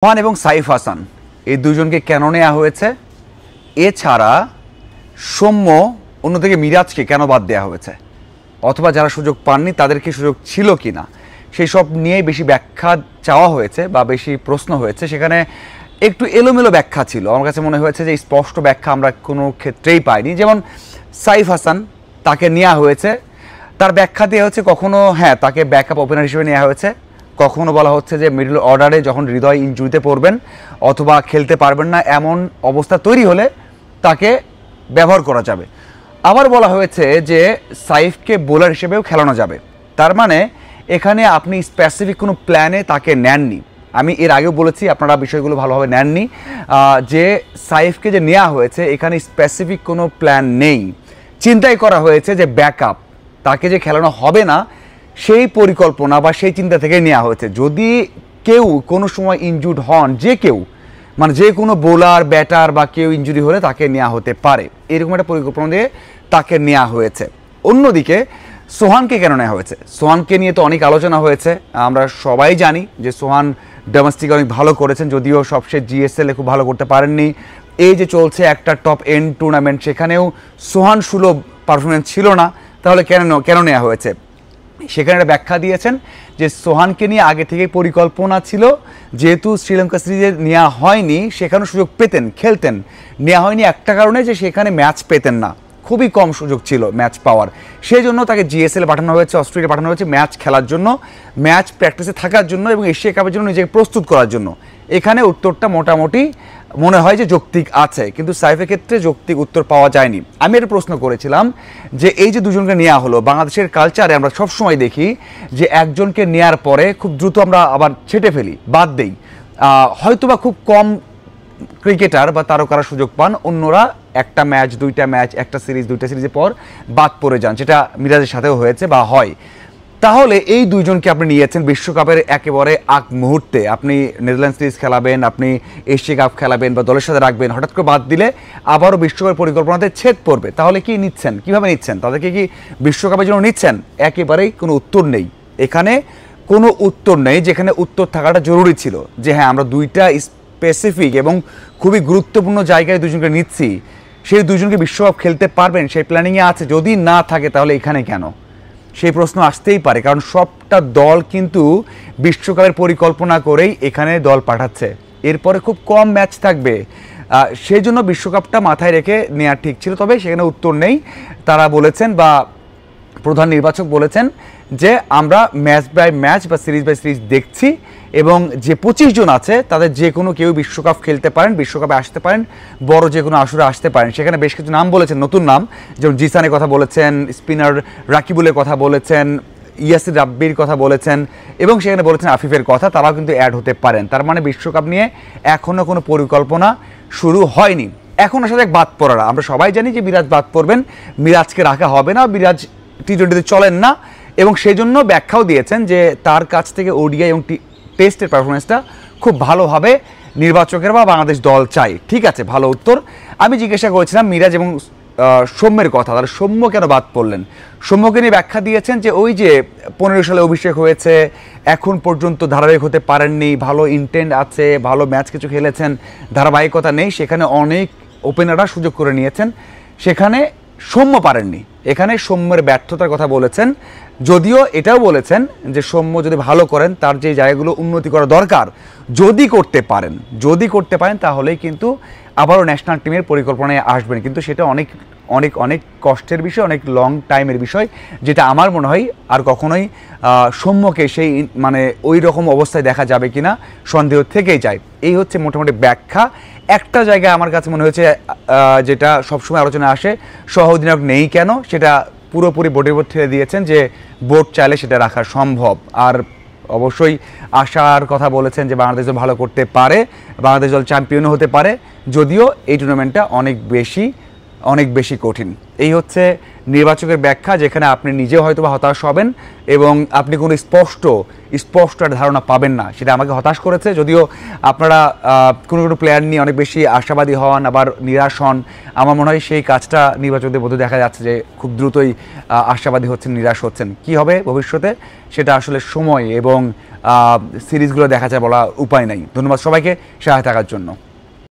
সোহান এবং সাইফ হাসান এই দুজনকে কেন নেওয়া হয়েছে, এছাড়া সৌম্য অন্যদিকে মিরাজকে কেন বাদ দেওয়া হয়েছে, অথবা যারা সুযোগ পাননি তাদেরকে সুযোগ ছিল কি না, সেই সব নিয়েই বেশি ব্যাখ্যা চাওয়া হয়েছে বা বেশি প্রশ্ন হয়েছে। সেখানে একটু এলোমেলো ব্যাখ্যা ছিল, আমার কাছে মনে হয়েছে যে স্পষ্ট ব্যাখ্যা আমরা কোনো ক্ষেত্রেই পাইনি। যেমন সাইফ হাসান, তাকে নেওয়া হয়েছে, তার ব্যাখ্যা দেওয়া হচ্ছে কখনো তাকে ব্যাকআপ ওপেনার হিসেবে নেওয়া হয়েছে, কখনো বলা হচ্ছে যে মিডল অর্ডারে যখন হৃদয় ইনজুরিতে পড়বেন অথবা খেলতে পারবেন না এমন অবস্থা তৈরি হলে তাকে ব্যবহার করা যাবে। আবার বলা হয়েছে যে সাইফকে বোলার হিসেবেও খেলানো যাবে। তার মানে এখানে আপনি স্পেসিফিক কোনো প্ল্যানে তাকে নেননি। আমি এর আগেও বলেছি, আপনারা বিষয়গুলো ভালোভাবে নেননি, যে সাইফকে যে নেওয়া হয়েছে এখানে স্পেসিফিক কোনো প্ল্যান নেই। চিন্তাই করা হয়েছে যে ব্যাকআপ, তাকে যে খেলানো হবে না সেই পরিকল্পনা বা সেই চিন্তা থেকে নেওয়া হয়েছে। যদি কেউ কোনো সময় ইনজুর্ড হন, যে কেউ মানে যে কোনো বোলার ব্যাটার বা কেউ ইনজুরি হলে তাকে নেওয়া হতে পারে, এরকম একটা পরিকল্পনা দিয়ে তাকে নেওয়া হয়েছে। অন্যদিকে সোহানকে কেন নেওয়া হয়েছে, সোহানকে নিয়ে তো অনেক আলোচনা হয়েছে। আমরা সবাই জানি যে সোহান ডোমেস্টিকে অনেক ভালো করেছেন, যদিও সবশেষ জিএসএলে খুব ভালো করতে পারেননি। এই যে চলছে একটা টপ এন্ড টুর্নামেন্ট, সেখানেও সোহান সুলভ পারফরমেন্স ছিল না। তাহলে কেন নেওয়া হয়েছে, সেখানে একটা ব্যাখ্যা দিয়েছেন যে সোহানকে নিয়ে আগে থেকে পরিকল্পনা ছিল, যেহেতু শ্রীলঙ্কা সিরিজে নেওয়া হয়নি সেখানে সুযোগ পেতেন, খেলতেন। নেওয়া হয়নি একটা কারণে যে সেখানে ম্যাচ পেতেন না, খুবই কম সুযোগ ছিল ম্যাচ পাওয়ার। সেই জন্য তাকে জিএসএল পাঠানো হয়েছে, অস্ট্রেলিয়া পাঠানো হয়েছে ম্যাচ খেলার জন্য, ম্যাচ প্র্যাকটিসে থাকার জন্য এবং এশিয়া কাপের জন্য নিজেকে প্রস্তুত করার জন্য। এখানে উত্তরটা মোটামুটি মনে হয় যে যৌক্তিক আছে, কিন্তু সাইফের ক্ষেত্রে যৌক্তিক উত্তর পাওয়া যায়নি। আমি একটা প্রশ্ন করেছিলাম যে এই যে দুজনকে নেওয়া হলো, বাংলাদেশের কালচারে আমরা সবসময় দেখি যে একজনকে নেওয়ার পরে খুব দ্রুত আমরা আবার ছেটে ফেলি, বাদ দেই। হয়তোবা খুব কম ক্রিকেটার বা তারকারা সুযোগ পান, অন্যরা একটা ম্যাচ, দুইটা ম্যাচ, একটা সিরিজ, দুইটা সিরিজের পর বাদ পড়ে যান, যেটা মিরাজের সাথেও হয়েছে বা হয়। তাহলে এই দুইজনকে আপনি নিয়েছেন বিশ্বকাপের একেবারে আগ মুহূর্তে, আপনি নেদারল্যান্ড সিরিজ খেলাবেন, আপনি এশিয়া কাপ খেলাবেন বা দলের সাথে রাখবেন, হঠাৎ করে বাদ দিলে আবারও বিশ্বকাপের পরিকল্পনাতে ছেদ পড়বে। তাহলে কি নিচ্ছেন, কিভাবে নিচ্ছেন, তাদেরকে কি বিশ্বকাপের জন্য নিচ্ছেন? একেবারেই কোনো উত্তর নেই, এখানে কোনো উত্তর নেই। যেখানে উত্তর থাকাটা জরুরি ছিল যে আমরা দুইটা স্পেসিফিক এবং খুবই গুরুত্বপূর্ণ জায়গায় দুজনকে নিচ্ছি, সেই দুজনকে বিশ্বকাপ খেলতে পারবেন সেই প্ল্যানিংয়ে আছে। যদি না থাকে তাহলে এখানে কেন, সেই প্রশ্ন আসতেই পারে। কারণ সবটা দল কিন্তু বিশ্বকাপের পরিকল্পনা করেই এখানে দল পাঠাচ্ছে, এরপরে খুব কম ম্যাচ থাকবে, সেই জন্য বিশ্বকাপটা মাথায় রেখে নেওয়া ঠিক ছিল। তবে সেখানে উত্তর নেই। তারা বলেছেন বা প্রধান নির্বাচক বলেছেন যে আমরা ম্যাচ বাই ম্যাচ বা সিরিজ বাই সিরিজ দেখছি এবং যে 25 জন আছে তাদের যে কোনো কেউ বিশ্বকাপ খেলতে পারেন, বিশ্বকাপে আসতে পারেন, বড় যে কোনো আসরে আসতে পারেন। সেখানে বেশ কিছু নাম বলেছেন, নতুন নাম, যেমন জিসানের কথা বলেছেন, স্পিনার রাকিবুলের কথা বলেছেন, ইয়াসির রাব্বির কথা বলেছেন এবং সেখানে বলেছেন আফিফের কথা, তারাও কিন্তু অ্যাড হতে পারেন। তার মানে বিশ্বকাপ নিয়ে এখনও কোনো পরিকল্পনা শুরু হয়নি। এখন আসলে বাদ পড়ারা, আমরা সবাই জানি যে মিরাজ বাদ পড়বেন, মিরাজকে রাখা হবে না, মিরাজ টি-20তে চলেন না এবং সেই জন্য ব্যাখ্যাও দিয়েছেন যে তার কাছ থেকে ওডিআই এবং টেস্টের পারফরমেন্সটা খুব ভালোভাবে নির্বাচকের বা বাংলাদেশ দল চাই। ঠিক আছে, ভালো উত্তর। আমি জিজ্ঞাসা করেছিলাম মিরাজ এবং সৌম্যের কথা, তাহলে সৌম্য কেন বাদ পড়লেন? সৌম্যকে নিয়ে ব্যাখ্যা দিয়েছেন যে ওই যে 15 সালে অভিষেক হয়েছে, এখন পর্যন্ত ধারাবাহিক হতে পারেননি, ভালো ইন্টেন্ট আছে, ভালো ম্যাচ কিছু খেলেছেন, ধারাবাহিকতা নেই, সেখানে অনেক ওপেনাররা সুযোগ করে নিয়েছেন, সেখানে সৌম্য পারেননি। এখানে সৌম্যের ব্যর্থতার কথা বলেছেন, যদিও এটাও বলেছেন যে সৌম্য যদি ভালো করেন, তার যে জায়গাগুলো উন্নতি করা দরকার যদি করতে পারেন তাহলেই কিন্তু আবারও ন্যাশনাল টিমের পরিকল্পনায় আসবেন। কিন্তু সেটা অনেক অনেক অনেক কষ্টের বিষয়, অনেক লং টাইমের বিষয়, যেটা আমার মনে হয় আর কখনোই সৌম্যকে সেই মানে ওই রকম অবস্থায় দেখা যাবে কিনা সন্দেহ থেকেই যায়। এই হচ্ছে মোটামুটি ব্যাখ্যা। একটা জায়গায় আমার কাছে মনে হয়েছে যেটা সবসময় আলোচনা আসে, সহ অধিনায়ক নেই কেন, সেটা পুরোপুরি বোর্ডের উপর ঠেলে দিয়েছেন যে বোর্ড চাইলে সেটা রাখা সম্ভব। আর অবশ্যই আশার কথা বলেছেন যে বাংলাদেশ দল ভালো করতে পারে, বাংলাদেশ দল চ্যাম্পিয়নও হতে পারে, যদিও এই টুর্নামেন্টটা অনেক বেশি কঠিন। এই হচ্ছে নির্বাচকের ব্যাখ্যা, যেখানে আপনি নিজেও হয়তো বা হতাশ হবেন এবং আপনি কোনো স্পষ্ট একটা ধারণা পাবেন না। সেটা আমাকে হতাশ করেছে। যদিও আপনারা কোনো প্লেয়ার নিয়ে অনেক বেশি আশাবাদী হন, আবার নিরাশ হন। আমার মনে হয় সেই কাজটা নির্বাচকদের মধ্যে দেখা যাচ্ছে যে খুব দ্রুতই আশাবাদী হচ্ছেন, নিরাশ হচ্ছেন। কি হবে ভবিষ্যতে সেটা আসলে সময় এবং সিরিজগুলো দেখা যায়, বলা উপায় নাই। ধন্যবাদ সবাইকে সাথে থাকার জন্য।